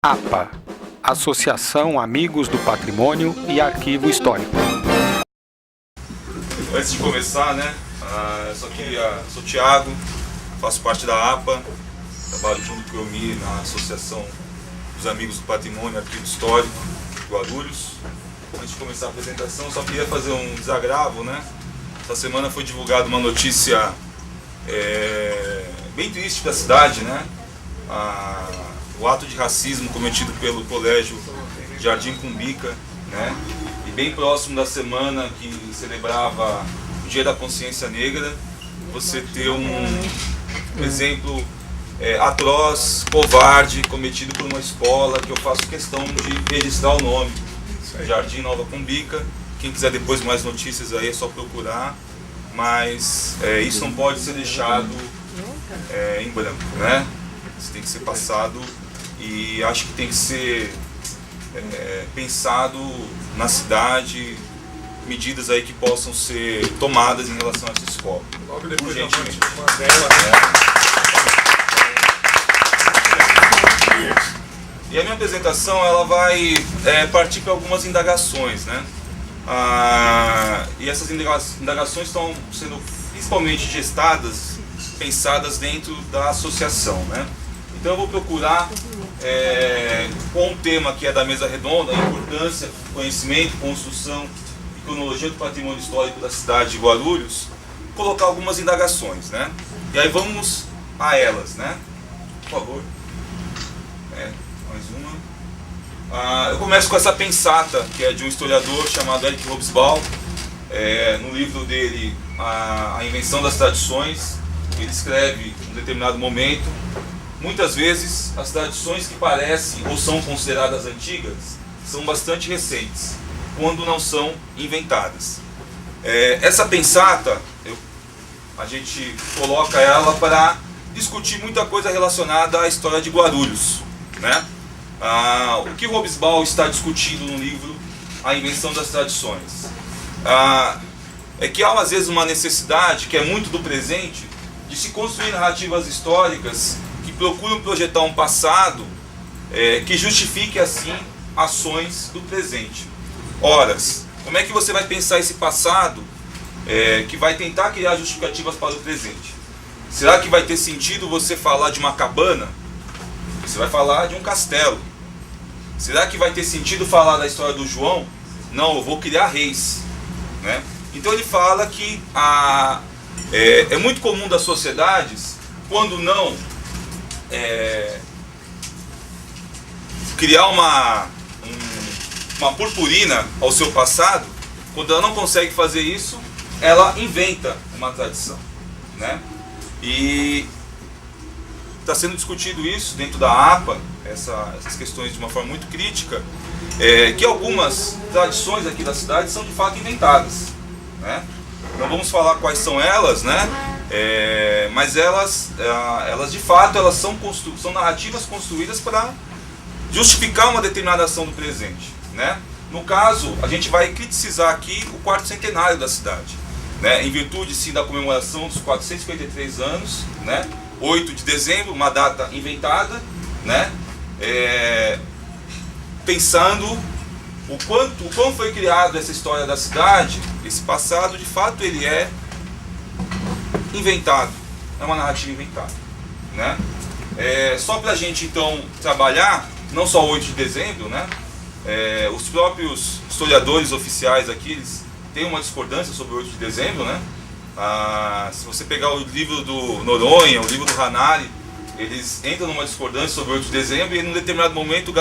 APA, Associação Amigos do Patrimônio e Arquivo Histórico. Antes de começar, sou o Thiago, faço parte da APA, trabalho junto com o EUMI na Associação dos Amigos do Patrimônio e Arquivo Histórico de Guarulhos. Antes de começar a apresentação, só queria fazer um desagravo, Essa semana foi divulgada uma notícia bem triste da cidade, o ato de racismo cometido pelo Colégio Jardim Cumbica, e bem próximo da semana que celebrava o Dia da Consciência Negra, você ter um exemplo atroz, covarde, cometido por uma escola que eu faço questão de registrar o nome, Jardim Nova Cumbica. Quem quiser depois mais notícias aí é só procurar, mas isso não pode ser deixado em branco, Isso tem que ser passado e acho que tem que ser pensado na cidade, medidas aí que possam ser tomadas em relação a essa escola. Logo depois da E a minha apresentação ela vai partir para algumas indagações, e essas indagações estão sendo principalmente gestadas, pensadas dentro da associação, Então eu vou procurar, com o tema que é da mesa redonda, a importância, conhecimento, construção e cronologia do patrimônio histórico da cidade de Guarulhos, colocar algumas indagações, E aí vamos a elas, Por favor. Mais uma. Eu começo com essa pensata, que é de um historiador chamado Eric Hobsbawm. No livro dele, A Invenção das Tradições, ele escreve em um determinado momento: muitas vezes as tradições que parecem ou são consideradas antigas são bastante recentes, quando não são inventadas. Essa pensata, a gente coloca ela para discutir muita coisa relacionada à história de Guarulhos, O que Hobsbawm está discutindo no livro A Invenção das Tradições é que há às vezes uma necessidade, que é muito do presente, de se construir narrativas históricas que procuram projetar um passado que justifique assim ações do presente. Ora, como é que você vai pensar esse passado que vai tentar criar justificativas para o presente? Será que vai ter sentido você falar de uma cabana? Você vai falar de um castelo. Será que vai ter sentido falar da história do João? Não, eu vou criar reis, Então ele fala que é muito comum das sociedades, quando não criar uma purpurina ao seu passado, quando ela não consegue fazer isso, ela inventa uma tradição, E está sendo discutido isso dentro da APA, essas questões de uma forma muito crítica, que algumas tradições aqui da cidade são de fato inventadas, Não vamos falar quais são elas, mas elas de fato são narrativas construídas para justificar uma determinada ação do presente, No caso, a gente vai criticizar aqui o quarto centenário da cidade, em virtude sim da comemoração dos 453 anos, 8 de dezembro, uma data inventada, pensando o quão foi criado essa história da cidade. Esse passado, de fato, ele é inventado, é uma narrativa inventada, Só para a gente, então, trabalhar, não só 8 de dezembro, os próprios historiadores oficiais aqui, eles têm uma discordância sobre o 8 de dezembro, Se você pegar o livro do Noronha, o livro do Hanari, eles entram numa discordância sobre o 8 de dezembro e, em um determinado momento,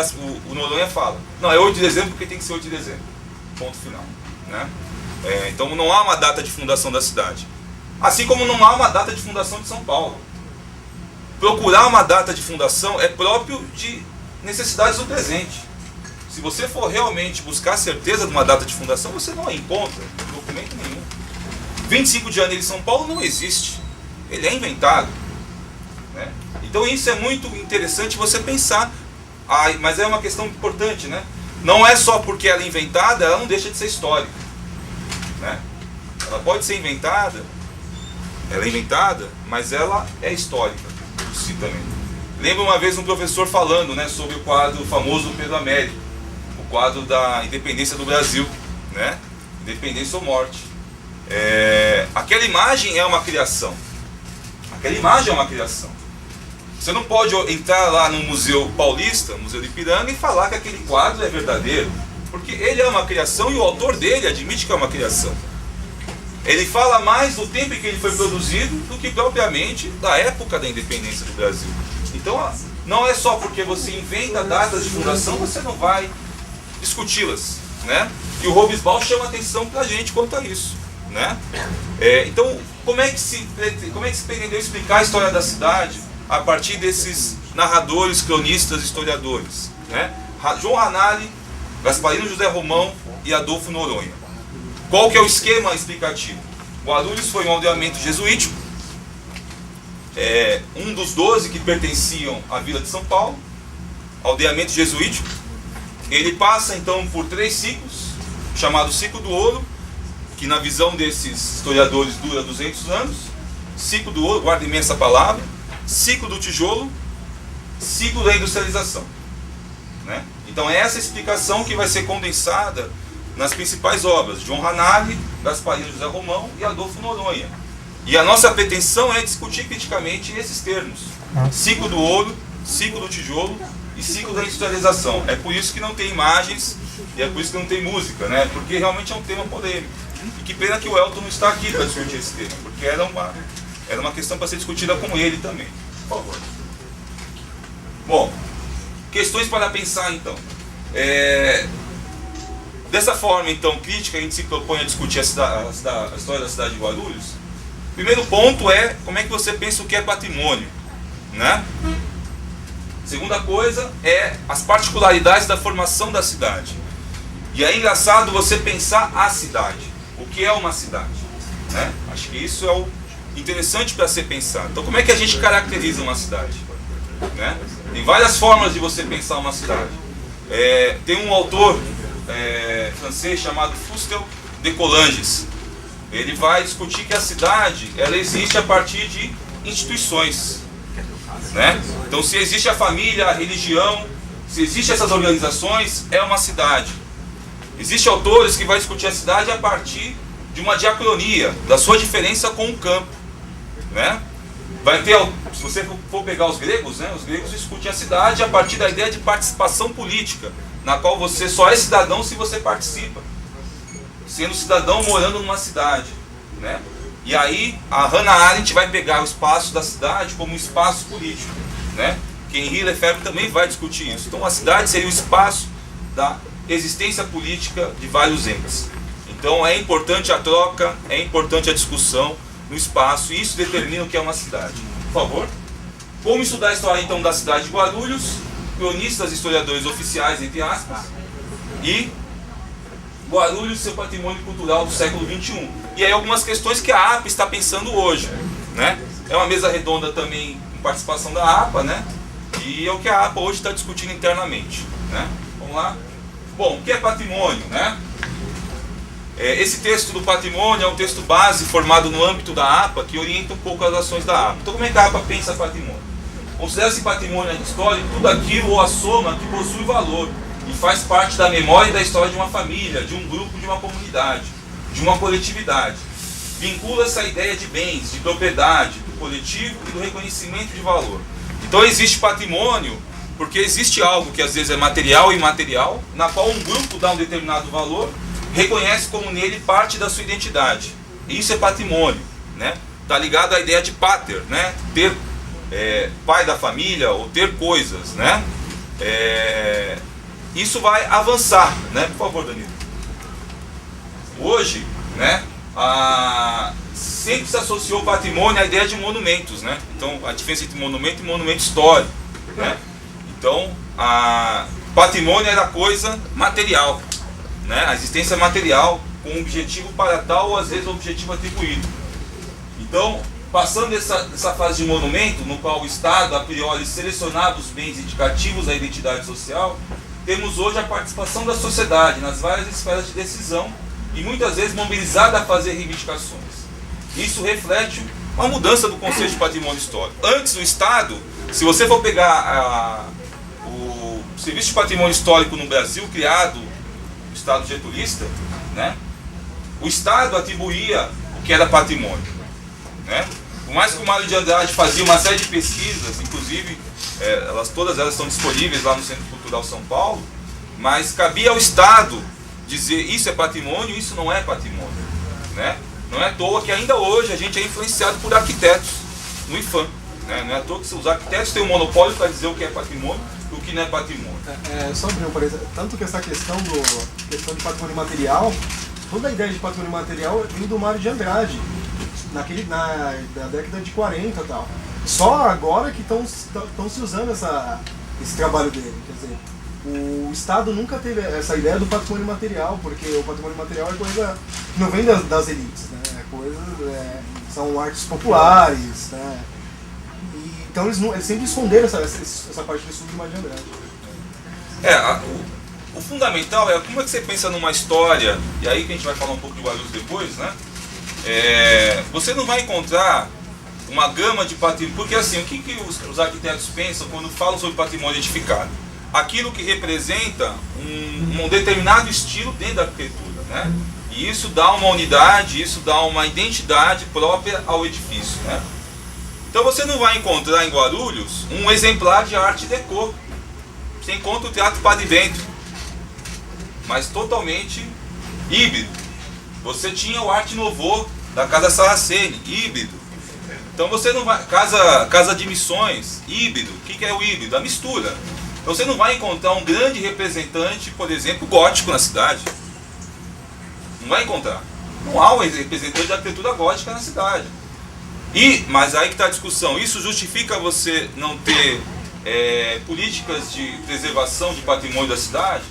o Noronha fala: não, é 8 de dezembro porque tem que ser 8 de dezembro. Ponto final. Então não há uma data de fundação da cidade. Assim como não há uma data de fundação de São Paulo. Procurar uma data de fundação é próprio de necessidades do presente. Se você for realmente buscar a certeza de uma data de fundação, você não a encontra em documento nenhum. 25 de janeiro em São Paulo não existe. Ele é inventado. Então isso é muito interessante você pensar. Mas é uma questão importante, Não é só porque ela é inventada, ela não deixa de ser histórica. Ela pode ser inventada, ela é inventada, mas ela é histórica por si também. Lembro uma vez um professor falando, né, sobre o quadro famoso do Pedro Américo, o quadro da independência do Brasil, né? Independência ou morte. Aquela imagem é uma criação. Aquela imagem é uma criação. Você não pode entrar lá no Museu Paulista, Museu do Ipiranga, e falar que aquele quadro é verdadeiro, porque ele é uma criação e o autor dele admite que é uma criação. Ele fala mais do tempo em que ele foi produzido do que propriamente da época da independência do Brasil. Então, não é só porque você inventa datas de fundação, você não vai discuti-las, né? E o Robesbal chama atenção para a gente quanto a isso, né? Então, como é que se pretendeu explicar a história da cidade a partir desses narradores, cronistas, historiadores, né? João Ranalli, Gasparino José Romão e Adolfo Noronha. Qual que é o esquema explicativo? Guarulhos foi um aldeamento jesuítico, um dos 12 que pertenciam à Vila de São Paulo, aldeamento jesuítico. Ele passa então por 3 ciclos, chamado ciclo do ouro, que na visão desses historiadores dura 200 anos, ciclo do ouro, guardem bem essa palavra, ciclo do tijolo, ciclo da industrialização, né? Então é essa explicação que vai ser condensada nas principais obras, João Ranalli, Gasparino José Romão e Adolfo Noronha. E a nossa pretensão é discutir criticamente esses termos, ciclo do ouro, ciclo do tijolo e ciclo da industrialização. É por isso que não tem imagens e é por isso que não tem música, né? Porque realmente é um tema polêmico. E que pena que o Elton não está aqui para discutir esse tema, porque era uma questão para ser discutida com ele também. Por favor. Bom, questões para pensar então. Dessa forma então crítica, a gente se propõe a discutir a história da cidade de Guarulhos. Primeiro ponto é como é que você pensa o que é patrimônio, né? Segunda coisa é as particularidades da formação da cidade. E é engraçado você pensar a cidade. O que é uma cidade, né? Acho que isso é o interessante para ser pensado. Então como é que a gente caracteriza uma cidade, né? Tem várias formas de você pensar uma cidade. Tem um autor francês chamado Fustel de Coulanges. Ele vai discutir que a cidade ela existe a partir de instituições, né? Então se existe a família, a religião, se existem essas organizações, é uma cidade. Existem autores que vão discutir a cidade a partir de uma diacronia, da sua diferença com o campo, né? Vai ter, se você for pegar os gregos, né? Os gregos discutem a cidade a partir da ideia de participação política, na qual você só é cidadão se você participa, sendo cidadão morando numa cidade, né? E aí a Hannah Arendt vai pegar o espaço da cidade como um espaço político, né? Que Henri Lefebvre também vai discutir isso. Então a cidade seria o espaço da existência política de vários entes. Então é importante a troca, é importante a discussão no espaço, e isso determina o que é uma cidade. Por favor. Como estudar a história então da cidade de Guarulhos? Cronistas, historiadores oficiais, entre aspas, e Guarulhos, seu patrimônio cultural do século XXI. E aí algumas questões que a APA está pensando hoje, né? É uma mesa redonda também com participação da APA, né? E é o que a APA hoje está discutindo internamente, né? Vamos lá? Bom, o que é patrimônio, né? Esse texto do patrimônio é um texto base formado no âmbito da APA que orienta um pouco as ações da APA. Então como é que a APA pensa patrimônio? Considera-se patrimônio histórico tudo aquilo ou a soma que possui valor e faz parte da memória e da história de uma família, de um grupo, de uma comunidade, de uma coletividade. Vincula-se a ideia de bens, de propriedade, do coletivo e do reconhecimento de valor. Então existe patrimônio porque existe algo que às vezes é material e imaterial, na qual um grupo dá um determinado valor, reconhece como nele parte da sua identidade. Isso é patrimônio, né? Está ligado à ideia de pater, né? Ter pai da família ou ter coisas, né? Isso vai avançar, né? Por favor, Danilo. Hoje, né? Sempre se associou patrimônio à ideia de monumentos, né? Então a diferença entre monumento e monumento histórico, né? Então patrimônio era coisa material, né? A existência material com um objetivo para tal ou às vezes um objetivo atribuído. Então, passando dessa fase de monumento, no qual o Estado a priori selecionava os bens indicativos da identidade social, temos hoje a participação da sociedade nas várias esferas de decisão e muitas vezes mobilizada a fazer reivindicações. Isso reflete uma mudança do conceito de patrimônio histórico. Antes o Estado Se você for pegar o Serviço de Patrimônio Histórico no Brasil, criado no Estado getulista, né, o Estado atribuía o que era patrimônio, né? Por mais que o Mário de Andrade fazia uma série de pesquisas, inclusive todas elas estão disponíveis lá no Centro Cultural São Paulo, mas cabia ao Estado dizer isso é patrimônio, isso não é patrimônio, né? Não é à toa que ainda hoje a gente é influenciado por arquitetos no IFAM, né? Não é à toa que os arquitetos têm um monopólio para dizer o que é patrimônio e o que não é patrimônio. Só abrir um parênteses, tanto que essa questão de patrimônio material, toda a ideia de patrimônio material vem do Mário de Andrade, na década de 40 e tal. Só agora que estão se usando esse trabalho dele, quer dizer, o Estado nunca teve essa ideia do patrimônio material, porque o patrimônio material é coisa que não vem das elites, né? São artes populares, né? Então eles sempre esconderam essa parte do estudo do Mário de Andrade. O fundamental é como é que você pensa numa história, e aí que a gente vai falar um pouco de Guarulhos depois, né? Você não vai encontrar uma gama de patrimônio, porque assim, o que os arquitetos pensam quando falam sobre patrimônio edificado? Aquilo que representa um determinado estilo dentro da arquitetura, né? E isso dá uma unidade, isso dá uma identidade própria ao edifício, né? Então você não vai encontrar em Guarulhos um exemplar de arte déco. Você encontra o Teatro Padre Bento, mas totalmente híbrido. Você tinha o Arte Nouveau da Casa Saraceni, híbrido. Então você não vai... Casa de Missões, híbrido. O que é o híbrido? A mistura. Então você não vai encontrar um grande representante, por exemplo, gótico na cidade. Não vai encontrar. Não há um representante da arquitetura gótica na cidade. Mas aí que está a discussão. Isso justifica você não ter políticas de preservação de patrimônio da cidade?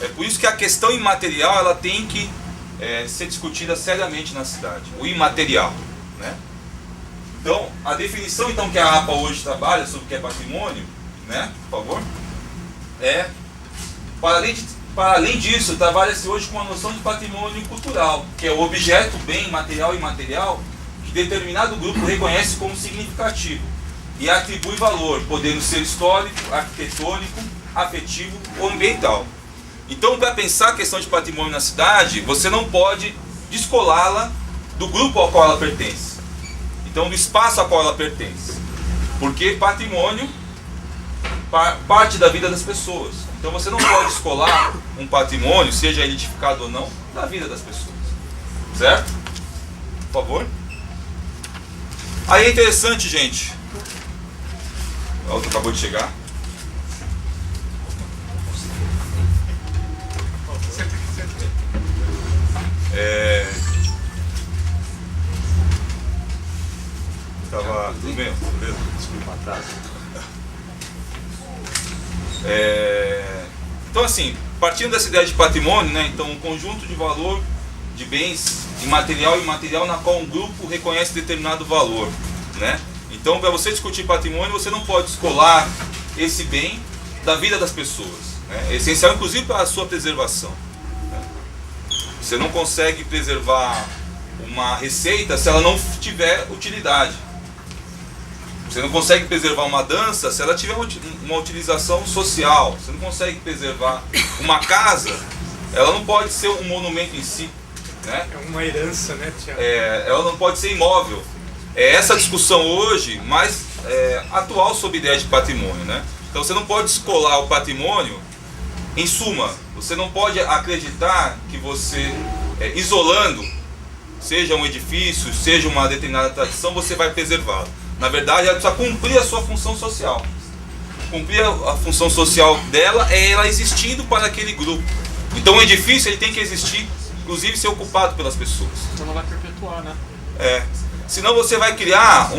É por isso que a questão imaterial ela tem que ser discutida seriamente na cidade. O imaterial, né? Então, a definição que a APA hoje trabalha sobre o que é patrimônio, né, por favor, para além disso, trabalha-se hoje com uma noção de patrimônio cultural, que é o objeto, bem material e imaterial, que determinado grupo reconhece como significativo e atribui valor, podendo ser histórico, arquitetônico, afetivo ou ambiental. Então, para pensar a questão de patrimônio na cidade, você não pode descolá-la do grupo ao qual ela pertence. Então, do espaço ao qual ela pertence. Porque patrimônio parte da vida das pessoas. Então, você não pode descolar um patrimônio, seja ele edificado ou não, da vida das pessoas. Certo? Por favor. Aí é interessante, gente. O outro acabou de chegar. Tudo bem? Beleza? Desculpa atraso. Então assim, partindo dessa ideia de patrimônio, né, então um conjunto de valor de bens imaterial e imaterial na qual um grupo reconhece determinado valor, né? Então, para você discutir patrimônio, você não pode descolar esse bem da vida das pessoas, né? É essencial, inclusive, para a sua preservação, né? Você não consegue preservar uma receita se ela não tiver utilidade. Você não consegue preservar uma dança se ela tiver uma utilização social. Você não consegue preservar uma casa, ela não pode ser um monumento em si, né? É uma herança, né, Tiago? Ela não pode ser imóvel. É essa discussão hoje mais atual sobre a ideia de patrimônio, né? Então você não pode descolar o patrimônio. Em suma, você não pode acreditar que você, isolando, seja um edifício, seja uma determinada tradição, você vai preservá-lo. Na verdade, ela precisa cumprir a sua função social. Cumprir a função social dela é ela existindo para aquele grupo. Então o edifício ele tem que existir, inclusive ser ocupado pelas pessoas. Então não vai perpetuar, né? Senão você vai criar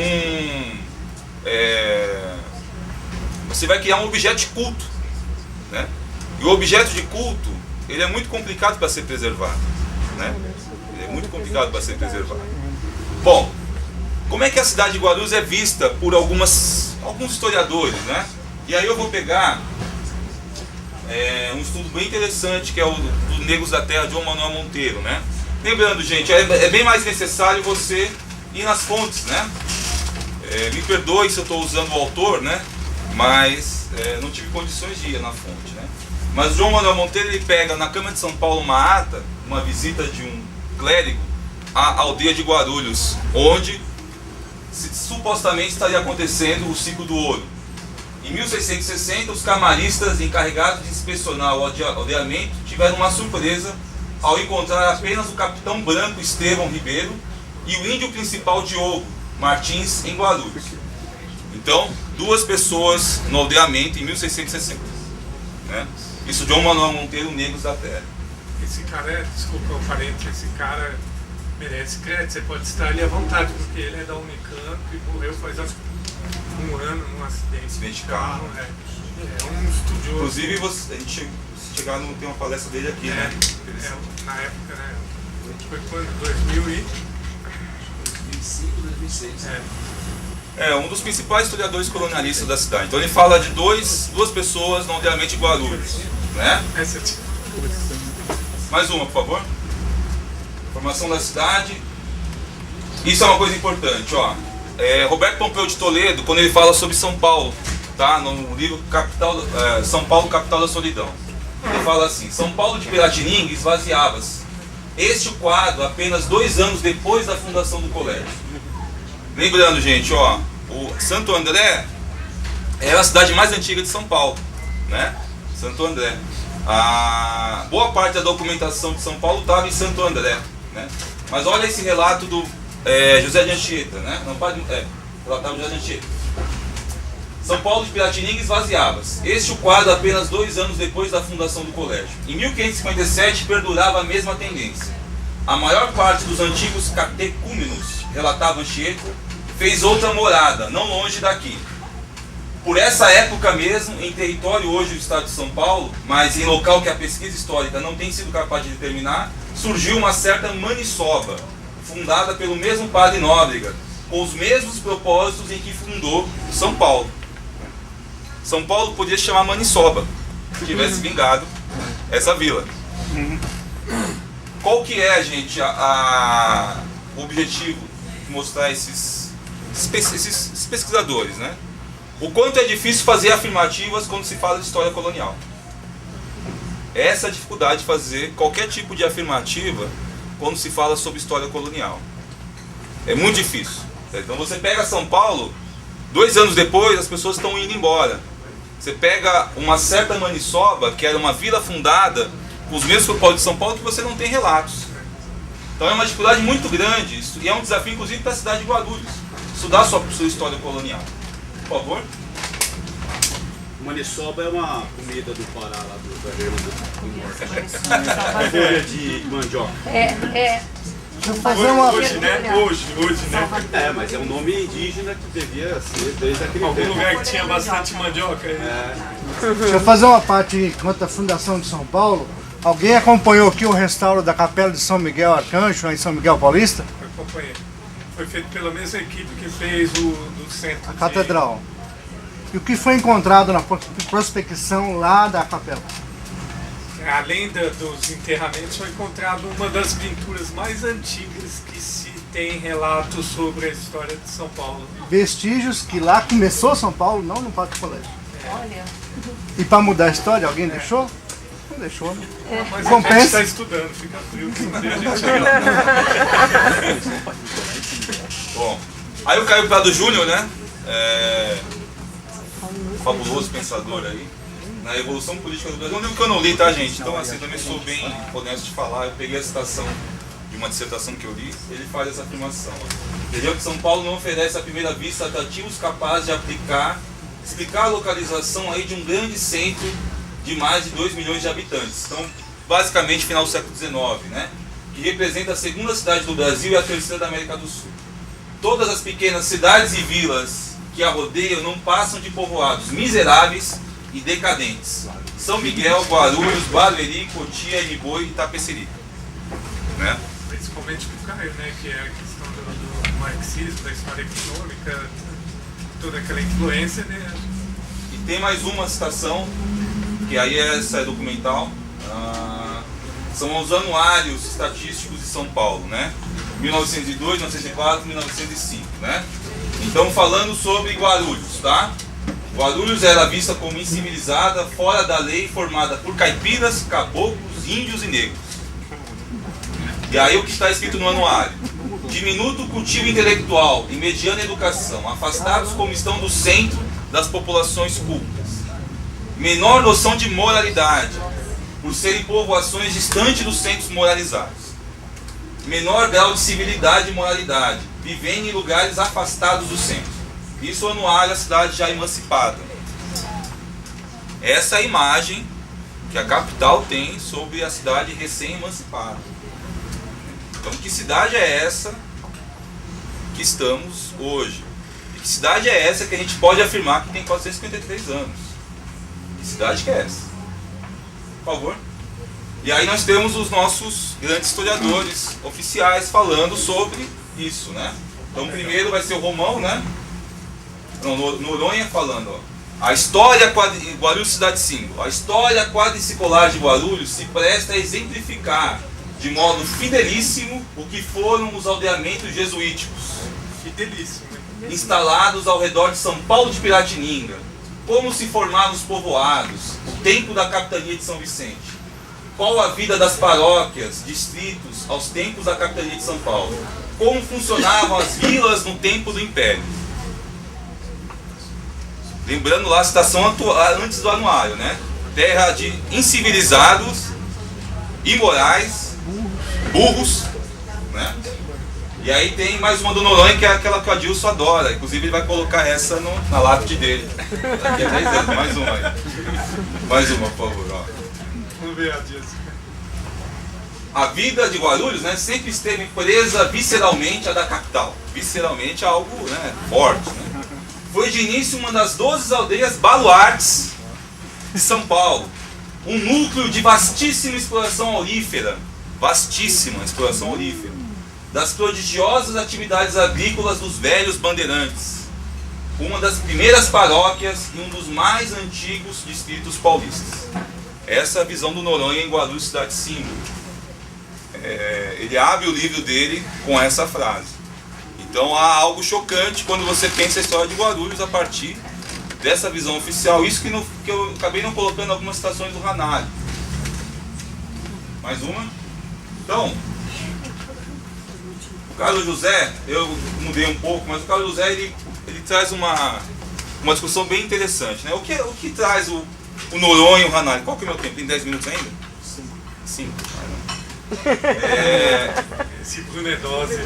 um objeto de culto, né? E o objeto de culto, ele é muito complicado para ser preservado, né? Ele é muito complicado para ser preservado. Bom, como é que a cidade de Guarulhos é vista por alguns historiadores, né? E aí eu vou pegar um estudo bem interessante, que é o do Negros da Terra, de João Manuel Monteiro, né? Lembrando, gente, é bem mais necessário você ir nas fontes, né? Me perdoe se eu estou usando o autor, né? mas não tive condições de ir na fonte, né? Mas João Manuel Monteiro, ele pega na Câmara de São Paulo uma ata, uma visita de um clérigo à aldeia de Guarulhos, onde supostamente estaria acontecendo o ciclo do ouro. Em 1660, os camaristas encarregados de inspecionar o aldeamento tiveram uma surpresa ao encontrar apenas o capitão branco Estevão Ribeiro e o índio principal Diogo Martins em Guarulhos. Então, 2 pessoas no aldeamento em 1660. Né? Isso João Manuel Monteiro, Negros da Terra. Esse cara, desculpa o parente, esse cara merece crédito, você pode estar ali à vontade, porque ele é da Unicamp e morreu faz acho que 1 ano num acidente de carro. É um estudioso. Inclusive, a gente chegar no tem uma palestra dele aqui, né? Na época, né? Foi quando? 2000 e... 2005, 2006. É um dos principais historiadores colonialistas da cidade. Então ele fala de duas pessoas no aldeamento de Guarulhos, né? Essa tipo. Mais uma, por favor. Formação da cidade. Isso é uma coisa importante, ó. Roberto Pompeu de Toledo, quando ele fala sobre São Paulo, tá? No livro São Paulo, Capital da Solidão. Ele fala assim: São Paulo de Piratininga esvaziava-se. Este o quadro apenas 2 anos depois da fundação do colégio. Lembrando, gente, ó, o Santo André era a cidade mais antiga de São Paulo, né? Santo André. A boa parte da documentação de São Paulo estava em Santo André, né? Mas olha esse relato do José de Anchieta, né? Não pode, relatava José de Anchieta. São Paulo de Piratininga esvaziava-se. Este o quadro apenas 2 anos depois da fundação do colégio. Em 1557 perdurava a mesma tendência. A maior parte dos antigos catecúmenos, relatava Anchieta, fez outra morada, não longe daqui. Por essa época mesmo, em território hoje do estado de São Paulo, mas em local que a pesquisa histórica não tem sido capaz de determinar, surgiu uma certa maniçoba, fundada pelo mesmo padre Nóbrega, com os mesmos propósitos em que fundou São Paulo. São Paulo podia se chamar Maniçoba, se tivesse vingado essa vila. Qual que é, gente, o objetivo de mostrar esses pesquisadores, né? O quanto é difícil fazer afirmativas quando se fala de história colonial. Essa é a dificuldade de fazer qualquer tipo de afirmativa quando se fala sobre história colonial. É muito difícil. Então você pega São Paulo, 2 anos depois as pessoas estão indo embora. Você pega uma certa Maniçoba, que era uma vila fundada com os mesmos propósitos de São Paulo, que você não tem relatos. Então é uma dificuldade muito grande, e é um desafio inclusive para a cidade de Guarulhos, estudar a sua história colonial. Por favor. Maniçoba é uma comida do Pará, lá do norte. Folha de mandioca. Deixa eu fazer uma... Hoje, né? Hoje, né? Mas é um nome indígena que devia ser desde aquele Algum tempo. lugar que tinha bastante mandioca. Deixa eu fazer uma parte quanto à fundação de São Paulo. Alguém acompanhou aqui o restauro da Capela de São Miguel Arcanjo, em São Miguel Paulista? Eu acompanhei. Foi feito pela mesma equipe que fez o do centro. A catedral. E o que foi encontrado na prospecção lá da capela? Além dos enterramentos, foi encontrado uma das pinturas mais antigas que se tem relatos sobre a história de São Paulo. Vestígios que lá começou São Paulo, não no Pátio Colégio. Olha. E para mudar a história, alguém deixou? Não deixou, né? Mas a gente Compensa. está estudando, fica frio. Que um dia a gente chega lá. Bom, aí o Caio Prado Júnior, né? Fabuloso pensador aí, na Evolução Política do Brasil. É um livro que eu não li, tá, gente? Então, assim, também sou bem honesto de falar. Eu peguei a citação de uma dissertação que eu li, ele faz essa afirmação. Entendeu? Que São Paulo não oferece à primeira vista atrativos capazes de explicar a localização aí de um grande centro de mais de 2 milhões de habitantes. Então, basicamente, final do século XIX, né? Que representa a segunda cidade do Brasil e a terceira da América do Sul. Todas as pequenas cidades e vilas que a rodeiam não passam de povoados miseráveis e decadentes. São Miguel, Guarulhos, Barueri, Cotia, Iriboi e Itapecerica. Né? Principalmente para o Caio, né? Que é a questão do marxismo, da história econômica, toda aquela influência, né? E tem mais uma citação, que aí essa é documental. São os anuários estatísticos de São Paulo, né? 1902, 1904, 1905, né? Então falando sobre Guarulhos, tá? Guarulhos era vista como incivilizada, fora da lei, formada por caipiras, caboclos, índios e negros. E aí o que está escrito no anuário: diminuto cultivo intelectual e mediana educação, afastados como estão do centro das populações cultas. Menor noção de moralidade, por serem povoações distantes dos centros moralizados. Menor grau de civilidade e moralidade, vivendo em lugares afastados do centro. Isso é o anuário da cidade já emancipada. Essa é a imagem que a capital tem sobre a cidade recém-emancipada. Então, que cidade é essa que estamos hoje? E que cidade é essa que a gente pode afirmar que tem 453 anos? Que cidade que é essa? Por favor. E aí nós temos os nossos grandes historiadores oficiais falando sobre isso, né? Então, primeiro vai ser o Romão, né? Não, Noronha falando, ó. A história, Guarulhos cidade símbolo, a história quadricular de Guarulhos se presta a exemplificar de modo fidelíssimo o que foram os aldeamentos jesuíticos, Fidelíssimo. instalados ao redor de São Paulo de Piratininga, como se formaram os povoados, o tempo da capitania de São Vicente, qual a vida das paróquias, distritos, aos tempos da capitania de São Paulo, como funcionavam as vilas no tempo do Império. Lembrando lá a citação antes do anuário, né? Terra de incivilizados, imorais, burros, né? E aí tem mais uma do Noronha, que é aquela que o Adilson adora. Inclusive ele vai colocar essa na lápide dele. Daqui a 10 anos, mais uma aí. Mais uma, por favor. Ó. Vamos ver a Adilson. A vida de Guarulhos, né, sempre esteve presa visceralmente à da capital. Visceralmente é algo, né, forte, né? Foi de início uma das 12 aldeias baluartes de São Paulo. Um núcleo de vastíssima exploração aurífera. Vastíssima exploração aurífera. Das prodigiosas atividades agrícolas dos velhos bandeirantes. Uma das primeiras paróquias e um dos mais antigos distritos paulistas. Essa é a visão do Noronha em Guarulhos cidade símbolo. Ele abre o livro dele com essa frase. Então há algo chocante quando você pensa a história de Guarulhos a partir dessa visão oficial. Isso que eu acabei não colocando algumas citações do Ranalho. Mais uma. Então, o Carlos José, eu mudei um pouco, mas o Carlos José ele traz uma discussão bem interessante, né? O que traz o Noronha e o Ranalho? Qual que é o meu tempo? Tem 10 minutos ainda? 5. Esse Bruno é dose.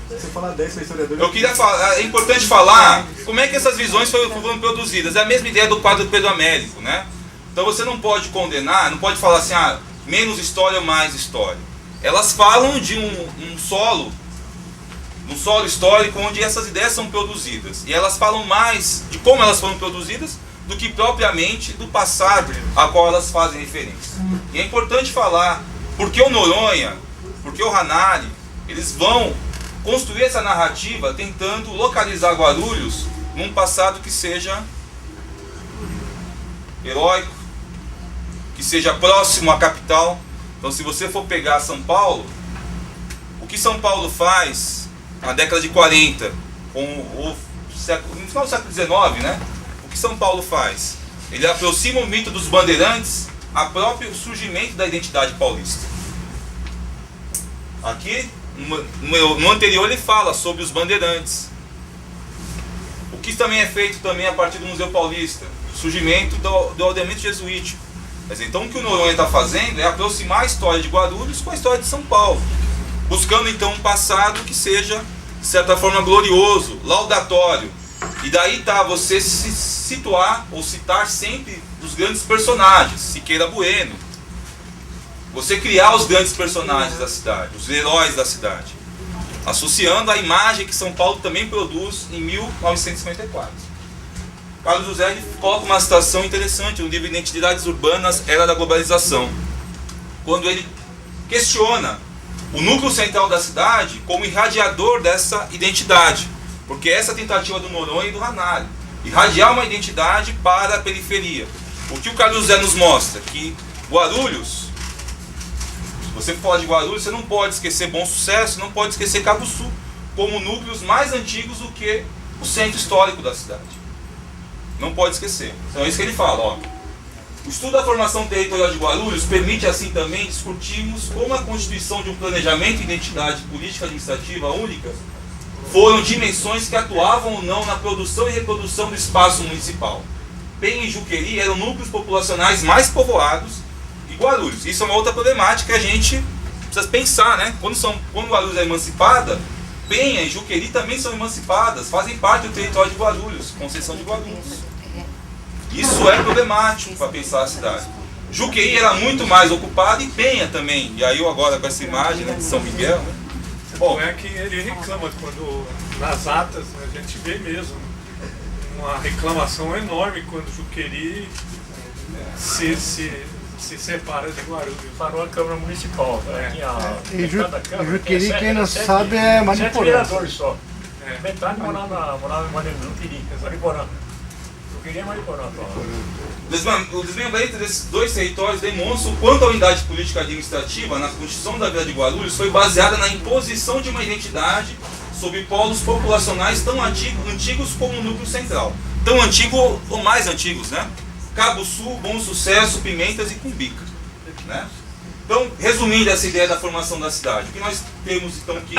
Você falar 10 para historiador. Eu queria falar, é importante falar como é que essas visões foram produzidas. É a mesma ideia do quadro do Pedro Américo, né? Então você não pode condenar, não pode falar assim, menos história ou mais história. Elas falam de um solo histórico onde essas ideias são produzidas. E elas falam mais de como elas foram produzidas do que propriamente do passado a qual elas fazem referência. E é importante falar porque o Noronha, porque o Ranalho, eles vão construir essa narrativa tentando localizar Guarulhos num passado que seja heróico, que seja próximo à capital. Então, se você for pegar São Paulo, o que São Paulo faz na década de 40, no final do século XIX, né? O que São Paulo faz? Ele aproxima o mito dos bandeirantes a próprio surgimento da identidade paulista. Aqui, no anterior, ele fala sobre os bandeirantes. O que também é feito também a partir do Museu Paulista, o surgimento do aldeamento jesuítico. Mas então o que o Noronha está fazendo é aproximar a história de Guarulhos com a história de São Paulo, buscando então um passado que seja, de certa forma, glorioso, laudatório. E daí você se situar ou citar sempre os grandes personagens, Siqueira Bueno. Você criar os grandes personagens da cidade, os heróis da cidade, associando a imagem que São Paulo também produz em 1954. Carlos José coloca uma citação interessante no livro Identidades Urbanas, Era da Globalização, quando ele questiona o núcleo central da cidade como irradiador dessa identidade, porque essa tentativa do Noronha e do Ranalho, irradiar uma identidade para a periferia. O que o Carlos José nos mostra? Que Guarulhos, se você fala de Guarulhos, você não pode esquecer Bom Sucesso, não pode esquecer Cabo Sul, como núcleos mais antigos do que o centro histórico da cidade. Não pode esquecer. Então é isso que ele fala, ó. O estudo da formação territorial de Guarulhos permite assim também discutirmos como a constituição de um planejamento e identidade política administrativa única foram dimensões que atuavam ou não na produção e reprodução do espaço municipal. Penha e Juqueri eram núcleos populacionais mais povoados que Guarulhos. Isso é uma outra problemática que a gente precisa pensar, né? Quando Guarulhos é emancipada, Penha e Juqueri também são emancipadas, fazem parte do território de Guarulhos, Conceição de Guarulhos. Isso é problemático para pensar a cidade. Juqueri era muito mais ocupado e Penha também. E aí eu agora com essa imagem, né, de São Miguel, né? Bom, é que ele reclama quando nas atas a gente vê mesmo uma reclamação enorme quando Juqueri se separa de Guarulhos. Parou a Câmara Municipal. E Juqueri, quem não sabe, é Mariporã. 7 vereadores só. Metade morava em Mariporã. Juqueri é Mariporã. O desmembramento desses dois territórios demonstra o quanto a unidade política administrativa na Constituição da Vila de Guarulhos foi baseada na imposição de uma identidade sobre polos populacionais tão antigos como o núcleo central. Tão antigo ou mais antigos, né? Cabo Sul, Bom Sucesso, Pimentas e Cumbica, né? Então, resumindo essa ideia da formação da cidade, o que nós temos então que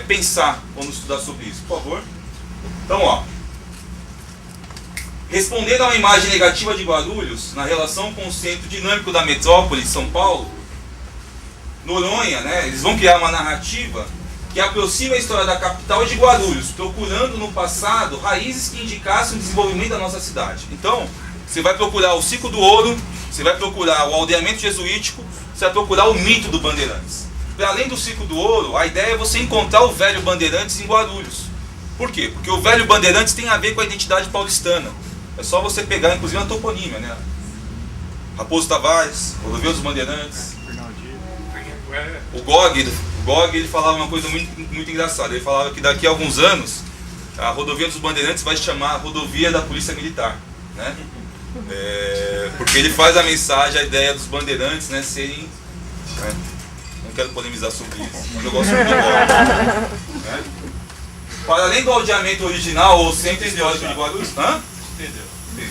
pensar quando estudar sobre isso, por favor? Então, ó, respondendo a uma imagem negativa de Guarulhos na relação com o centro dinâmico da metrópole de São Paulo, Noronha, né, eles vão criar uma narrativa que aproxima a história da capital e de Guarulhos, procurando no passado raízes que indicassem o desenvolvimento da nossa cidade. Então, você vai procurar o ciclo do ouro, você vai procurar o aldeamento jesuítico, você vai procurar o mito do Bandeirantes. Para além do ciclo do ouro, a ideia é você encontrar o velho Bandeirantes em Guarulhos. Por quê? Porque o velho Bandeirantes tem a ver com a identidade paulistana. É só você pegar, inclusive, a toponímia, né? Raposo Tavares, Rodovia dos Bandeirantes. O Gog, ele falava uma coisa muito engraçada. Ele falava que daqui a alguns anos a Rodovia dos Bandeirantes vai se chamar Rodovia da Polícia Militar, né? Porque ele faz a mensagem, a ideia dos bandeirantes, né, serem... Né? Não quero polemizar sobre isso, mas eu gosto muito do Gog, né? Para além do aldeamento original ou centro histórico de Guarulhos... Hã? Entendeu, né?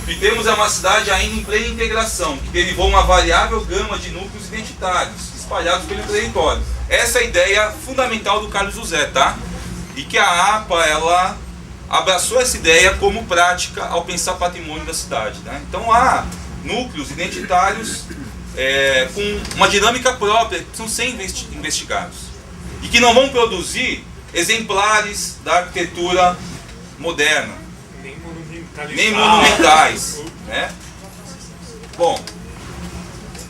O que temos é uma cidade ainda em plena integração, que derivou uma variável gama de núcleos identitários espalhados pelo território. Essa é a ideia fundamental do Carlos José, tá? E que a APA, ela abraçou essa ideia como prática ao pensar patrimônio da cidade, né? Então há núcleos identitários com uma dinâmica própria que precisam ser investigados e que não vão produzir exemplares da arquitetura moderna, nem monumentais, né? Bom,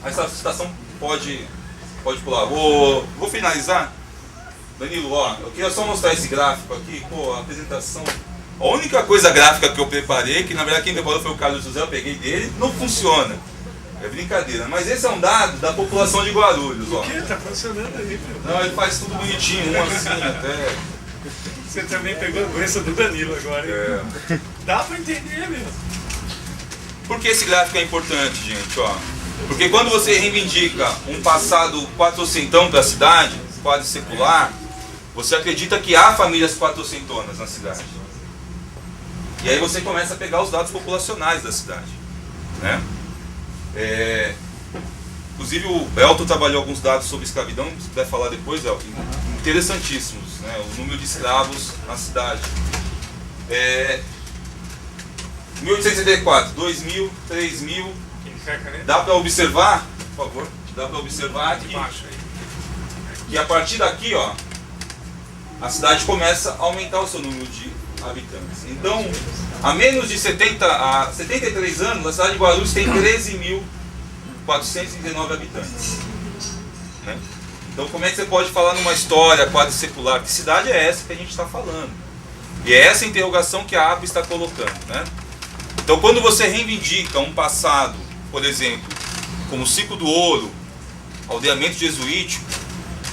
essa citação pode pular. Vou finalizar. Danilo, ó, eu queria só mostrar esse gráfico aqui, pô, a apresentação. A única coisa gráfica que eu preparei, que na verdade quem preparou foi o Carlos José, eu peguei dele, não funciona. É brincadeira, mas esse é um dado da população de Guarulhos, ó. O que? Tá funcionando aí, meu? Não, ele faz tudo bonitinho, um assim até. Você também pegou a doença do Danilo agora, hein? Dá pra entender mesmo. Por que esse gráfico é importante, gente, ó? Porque quando você reivindica um passado quatrocentão para a cidade, quase secular, você acredita que há famílias quatrocentonas na cidade. E aí você começa a pegar os dados populacionais da cidade, né? Inclusive o Elton trabalhou alguns dados sobre escravidão, se puder falar depois, Elton, interessantíssimos, né? O número de escravos na cidade. 1864, 2000, 3000, dá para observar, por favor, dá para observar que a partir daqui, ó, a cidade começa a aumentar o seu número de habitantes. Então, há menos de 73 anos, a cidade de Guarulhos tem 13.419 habitantes, né? Então, como é que você pode falar numa história quase secular? Que cidade é essa que a gente está falando? E é essa interrogação que a APA está colocando, né? Então, quando você reivindica um passado, por exemplo, como o ciclo do ouro, aldeamento jesuítico,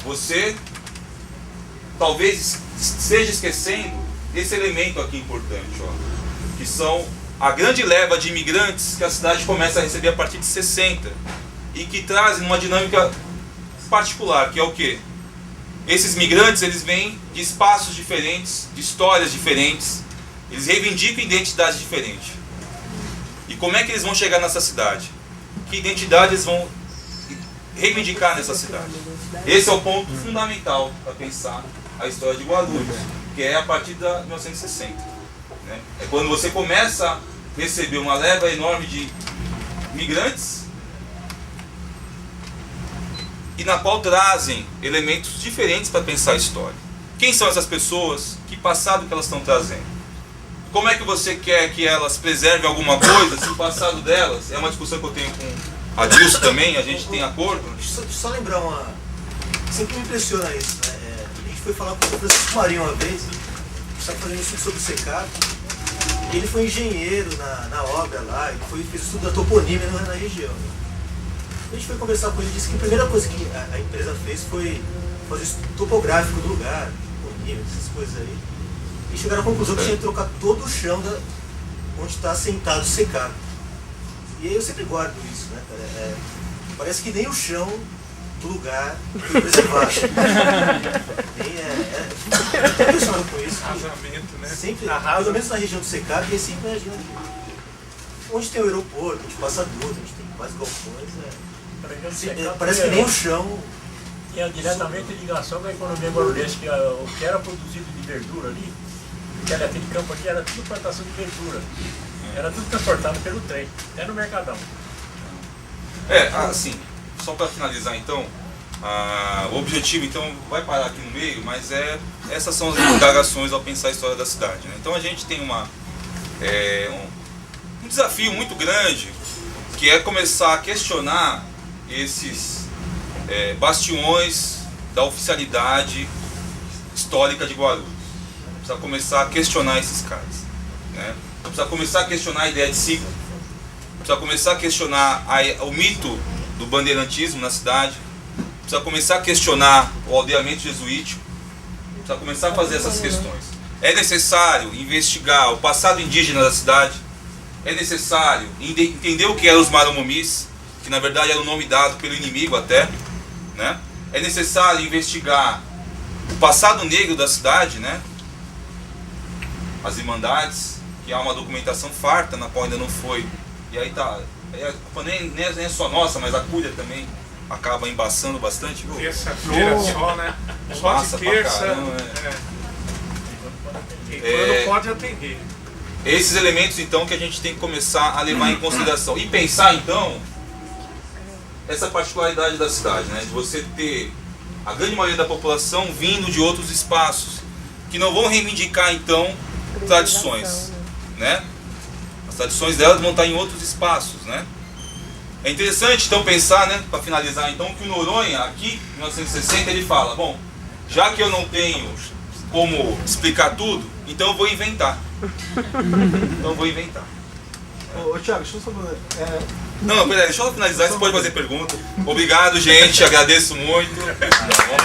você talvez esteja esquecendo esse elemento aqui importante, ó, que são a grande leva de imigrantes que a cidade começa a receber a partir de 60 e que trazem uma dinâmica particular, que é o quê? Esses migrantes, eles vêm de espaços diferentes, de histórias diferentes, Eles reivindicam identidades diferentes. E como é que eles vão chegar nessa cidade? Que identidade eles vão reivindicar nessa cidade? Esse é o ponto fundamental para pensar a história de Guarulhos, que é a partir de 1960. Né? É quando você começa a receber uma leva enorme de migrantes e na qual trazem elementos diferentes para pensar a história. Quem são essas pessoas? Que passado que elas estão trazendo? Como é que você quer que elas preservem alguma coisa se o passado delas... É uma discussão que eu tenho com a Dilson também, a gente tem acordo. Deixa eu só lembrar uma... Sempre me impressiona isso, né? A gente foi falar com o Francisco Marinho uma vez, estava fazendo estudo sobre o Secato, e ele foi engenheiro na obra lá, e fez estudo da toponímia na região. Né? A gente foi conversar com ele e disse que a primeira coisa que a empresa fez foi fazer estudo topográfico do lugar, toponímia, essas coisas aí. E chegaram à conclusão que tinha que trocar todo o chão onde está assentado o Secato. E aí eu sempre guardo isso, né, cara? Parece que nem o chão do lugar foi preservado. Estou impressionado com isso. Arrasamento, né? Sempre, pelo menos na região do Secato, a gente sempre imagina que onde tem o aeroporto, onde passa duto, onde tem mais galpões, parece que nem o chão. Tinha diretamente ligação com a economia guarulhense, que o que era produzido de verdura ali, aquele campo aqui era tudo plantação de verdura. Era tudo transportado pelo trem, até no Mercadão. Assim, só para finalizar então, o objetivo então vai parar aqui no meio, mas essas são as indagações ao pensar a história da cidade. Né? Então a gente tem um desafio muito grande, que é começar a questionar esses bastiões da oficialidade histórica de Guarulhos. Precisa começar a questionar esses caras. Né? Precisa começar a questionar a ideia de sigla. Precisa começar a questionar o mito do bandeirantismo na cidade. Precisa começar a questionar o aldeamento jesuítico. Precisa começar a fazer essas questões. É necessário investigar o passado indígena da cidade. É necessário entender o que eram os Maramomis, que na verdade era o nome dado pelo inimigo até. Né? É necessário investigar o passado negro da cidade, né? As Irmandades, que há uma documentação farta na qual ainda não foi. E aí tá, a culpa nem é só nossa, mas a Cúria também acaba embaçando bastante. Terça-feira só, né? Só Massa de terça. pra caramba, E quando pode atender. Esses elementos então que a gente tem que começar a levar em consideração. E pensar então essa particularidade da cidade, né? De você ter a grande maioria da população vindo de outros espaços, que não vão reivindicar então tradições, né? As tradições delas vão estar em outros espaços, né? É interessante então pensar, né, para finalizar então, que o Noronha aqui em 1960 ele fala, bom, já que eu não tenho como explicar tudo, então eu vou inventar. Ô Thiago, deixa eu só fazer. Não, peraí, deixa eu finalizar, você pode fazer pergunta. Obrigado, gente, agradeço muito. Tá bom?